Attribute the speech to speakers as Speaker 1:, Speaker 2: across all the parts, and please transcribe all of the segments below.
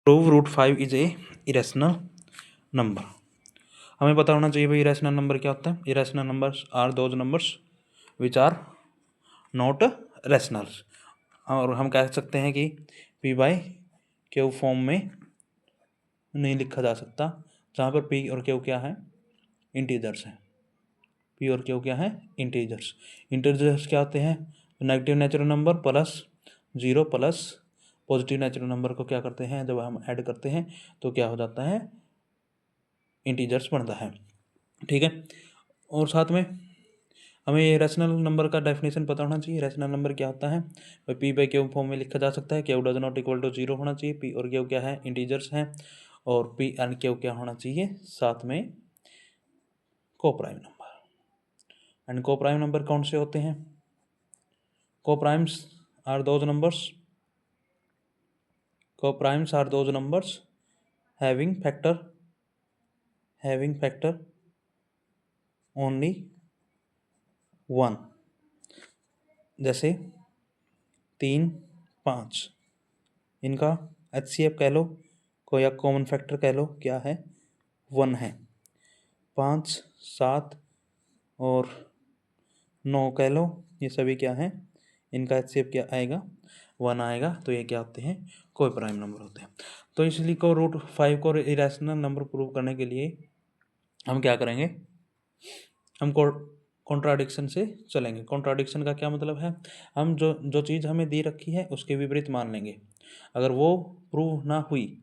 Speaker 1: Prove root 5 is a irrational number. हमें पता होना चाहिए भाई इरेशनल नंबर क्या होता है। Irrational numbers are those numbers which are not rational, और हम कह सकते हैं कि पी बाई क्यू फॉर्म में नहीं लिखा जा सकता, जहाँ पर पी और क्यू क्या है, इंटीजर्स हैं। पी और क्यू क्या है, इंटीजर्स। इंटीजर्स क्या होते हैं, negative natural number plus 0 plus positive natural number को क्या करते हैं, जब हम ऐड करते हैं तो क्या हो जाता है, इंटीजर्स बनता है। ठीक है, और साथ में हमें ये रैशनल नंबर का डेफिनेशन पता होना चाहिए। रैशनल नंबर क्या होता है, पी बाई क्यू फॉर्म में लिखा जा सकता है। Q does not equal to 0 होना चाहिए। पी और क्यू क्या है, इंटीजर्स हैं। और पी एंड क्यू क्या होना चाहिए, साथ में coprime number. And coprime number कौन से होते हैं, coprimes are those numbers, coprimes are those numbers having factor only 1, जैसे 3, 5। इनका HCF कह लो को या कॉमन फैक्टर कह लो क्या है, 1 है। 5, 7 और 9 कह लो, ये सभी क्या है, इनका HCF क्या आएगा, 1 आएगा। तो ये क्या होते हैं, कोई प्राइम नंबर होते हैं। तो इसलिए को रूट 5 को इरेशनल नंबर प्रूव करने के लिए हम क्या करेंगे, हम कॉन्ट्राडिक्शन से चलेंगे। कॉन्ट्राडिक्शन का क्या मतलब है, हम जो चीज़ हमें दी रखी है उसके विपरीत मान लेंगे। अगर वो प्रूव ना हुई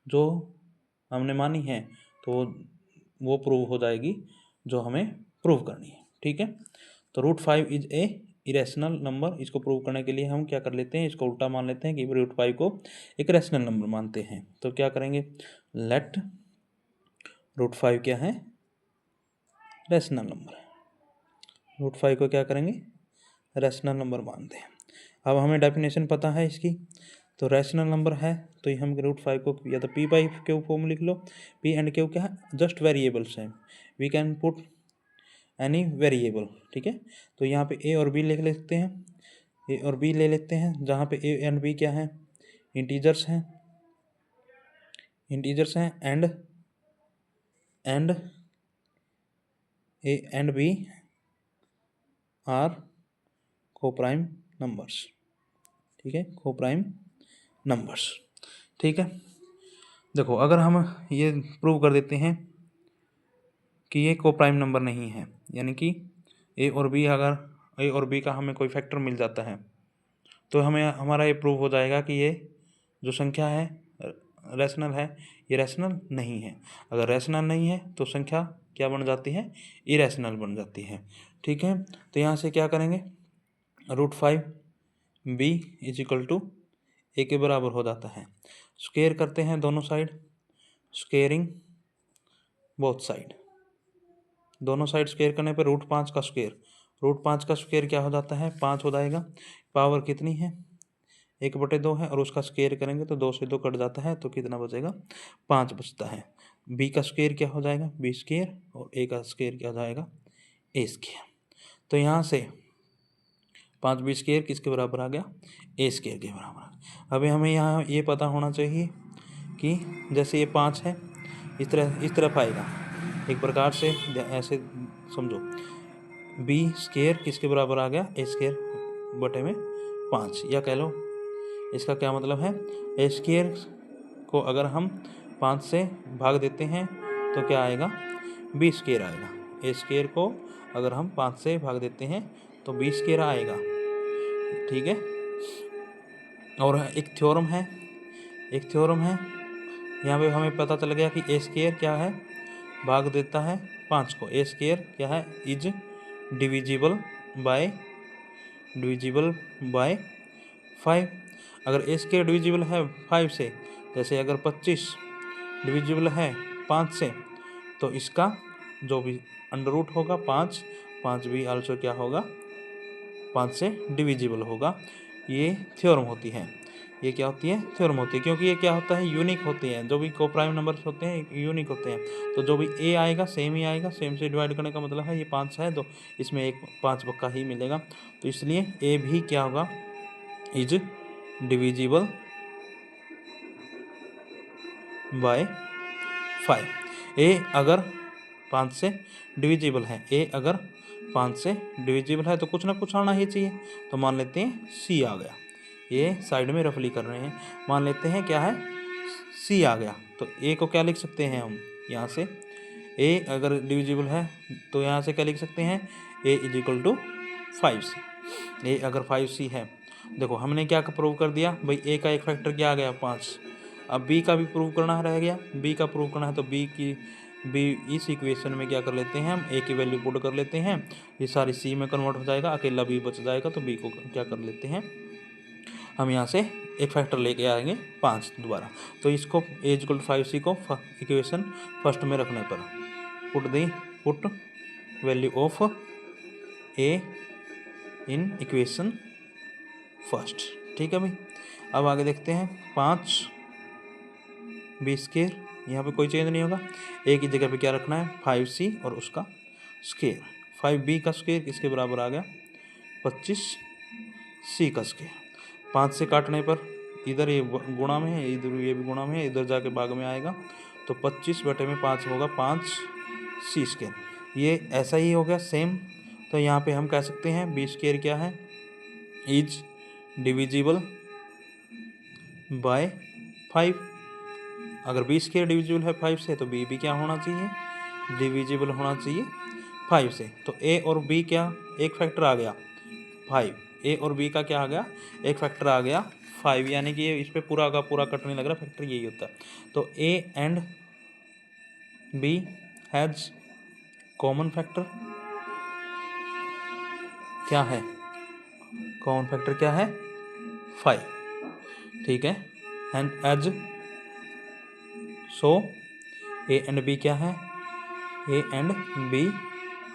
Speaker 1: जो हमने मानी है, तो वो प्रूव हो जाएगी जो हमें प्रूव करनी है। ठीक है, तो root 5 is a irrational number. इसको प्रूव करने के लिए हम क्या कर लेते हैं, इसको उल्टा मान लेते हैं कि रूट 5 को एक रैशनल नंबर मानते हैं। तो क्या करेंगे, लेट रूट 5 क्या है, रैशनल नंबर है। रूट 5 को क्या करेंगे, रैशनल नंबर मानते हैं। अब हमें डेफिनेशन पता है इसकी, तो रैशनल नंबर है तो हम रूट 5 को या तो पी बाई क्यू फॉर्म लिख लो। पी एंड क्यू क्या है, जस्ट वेरिएबल्स हैं, we can put any variable. ठीक है, तो यहाँ पे ए और बी लिख लेते हैं, ए और बी ले लेते हैं, जहाँ पे ए एंड बी क्या है, इंटीजर्स हैं, and a and b are coprime numbers. ठीक है, कोप्राइम नंबर्स। ठीक है, देखो अगर हम ये प्रूव कर देते हैं कि ये कोप्राइम नंबर नहीं है, यानी कि ए और बी, अगर ए और बी का हमें कोई फैक्टर मिल जाता है तो हमें हमारा ये प्रूव हो जाएगा कि ये जो संख्या है रैशनल है, ये रैशनल नहीं है। अगर रैशनल नहीं है तो संख्या क्या बन जाती है, इरैशनल बन जाती है। ठीक है, तो यहाँ से क्या करेंगे, root 5 b is equal to a के बराबर हो जाता है। स्क्वेयर करते हैं दोनों साइड, स्क्वेयरिंग बोथ साइड, दोनों साइड स्क्वेयर करने पर रूट 5 का स्क्वेयर, रूट 5 का स्क्वेयर क्या हो जाता है, 5 हो जाएगा। पावर कितनी है, 1/2 है, और उसका स्क्वेयर करेंगे तो 2 से 2 कट जाता है, तो कितना बचेगा, 5 बचता है। बी का स्क्वेयर क्या हो जाएगा, बी स्क्वेयर, और ए का स्क्वेयर क्या हो जाएगा, ए स्क्वेयर। तो यहाँ से 5 बी स्क्वेयर किसके बराबर आ गया, ए स्क्वेयर के बराबर आ गया। अभी हमें यहाँ ये पता होना चाहिए कि जैसे ये 5 है, इस तरफ आएगा एक प्रकार से, ऐसे समझो, बी स्क्वेयर किसके बराबर आ गया, ए स्क्वेयर बटे में 5, या कह लो इसका क्या मतलब है, ए स्क्वेयर को अगर हम 5 से भाग देते हैं तो क्या आएगा, बी स्क्वेयर आएगा। ए स्क्वेयर को अगर हम 5 से भाग देते हैं तो बी स्क्वेयर आएगा। ठीक है, और एक थ्योरम है, यहाँ पे हमें पता चल गया कि ए स्क्वेयर क्या है, भाग देता है 5 को। ए स्क्वेयर क्या है, इज डिविजिबल बाय 5। अगर ए स्क्वेयर डिविजिबल है 5 से, जैसे अगर 25 डिविजिबल है 5 से, तो इसका जो भी अंडर रूट होगा 5 भी आल्सो क्या होगा, 5 से डिविजिबल होगा। ये थ्योरम होती है, ये क्या होती है, थ्योरम होती है, क्योंकि ये क्या होता है, यूनिक होते हैं। जो भी कोप्राइम नंबर्स होते हैं यूनिक होते हैं, तो जो भी ए आएगा सेम ही आएगा। सेम से डिवाइड करने का मतलब है ये 5 है तो इसमें एक 5 पक्का ही मिलेगा। तो इसलिए ए भी क्या होगा, इज डिविजिबल बाय 5। ए अगर 5 से डिविजिबल है, ए अगर 5 से डिविजिबल है तो कुछ ना कुछ आना ही चाहिए। तो मान लेते हैं सी आ गया, ये साइड में रफली कर रहे हैं, मान लेते हैं क्या है सी आ गया। तो ए को क्या लिख सकते हैं हम यहाँ से, ए अगर डिविजिबल है तो यहाँ से क्या लिख सकते हैं, ए इज इक्वल टू 5c। ए अगर 5c है, देखो हमने क्या प्रूव कर दिया भाई, ए का एक फैक्टर क्या आ गया 5। अब बी का भी प्रूव करना रह गया, बी का प्रूव करना है तो बी इस इक्वेशन में क्या कर लेते हैं हम, ए की वैल्यू पुट कर लेते हैं, ये सारी सी में कन्वर्ट हो जाएगा, अकेला बी बच जाएगा। तो बी को क्या कर लेते हैं हम, यहाँ से एक फैक्टर लेके आएंगे 5 दोबारा। तो इसको ए इक्वल टू 5c को इक्वेशन फर्स्ट में रखने पर put value of A in equation first. ठीक है भाई, अब आगे देखते हैं 5 बी स्केयर, यहाँ पे कोई चेंज नहीं होगा, ए की जगह पे क्या रखना है 5c और उसका स्केयर। 5b का स्केयर किसके बराबर आ गया 25c का स्केयर। 5 से काटने पर इधर ये गुणा में है, इधर ये भी गुणा में है, इधर जाके भाग में आएगा, तो 25/5 होगा 5c स्केयर। ये ऐसा ही हो गया सेम। तो यहाँ पे हम कह सकते हैं बी स्केयर क्या है, इज डिविजिबल बाय 5। अगर बी स्केयर डिविजिबल है 5 से तो बी भी क्या होना चाहिए, डिविजिबल होना चाहिए 5 से। तो ए और बी क्या, एक फैक्टर आ गया 5, ए और बी का क्या आ गया, एक फैक्टर आ गया 5, यानी कि ये इस पर पूरा का पूरा कट नहीं लग रहा, फैक्टर यही होता है। तो a and b has common factor क्या है, कॉमन फैक्टर क्या है 5। ठीक है, and as so a and b क्या है, a and b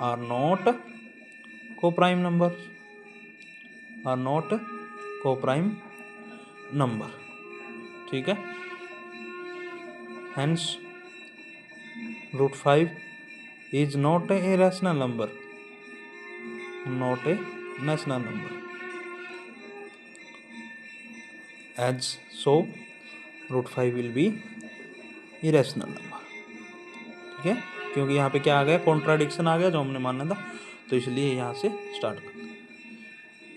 Speaker 1: are not coprime number, are not coprime number. ठीक है, hence √5 is not a rational number, not a rational number, as so √5 will be irrational number। ठीक है, क्योंकि यहाँ पे क्या आ गया, कॉन्ट्राडिक्शन आ गया जो हमने माना था, तो इसलिए यहाँ से स्टार्ट कर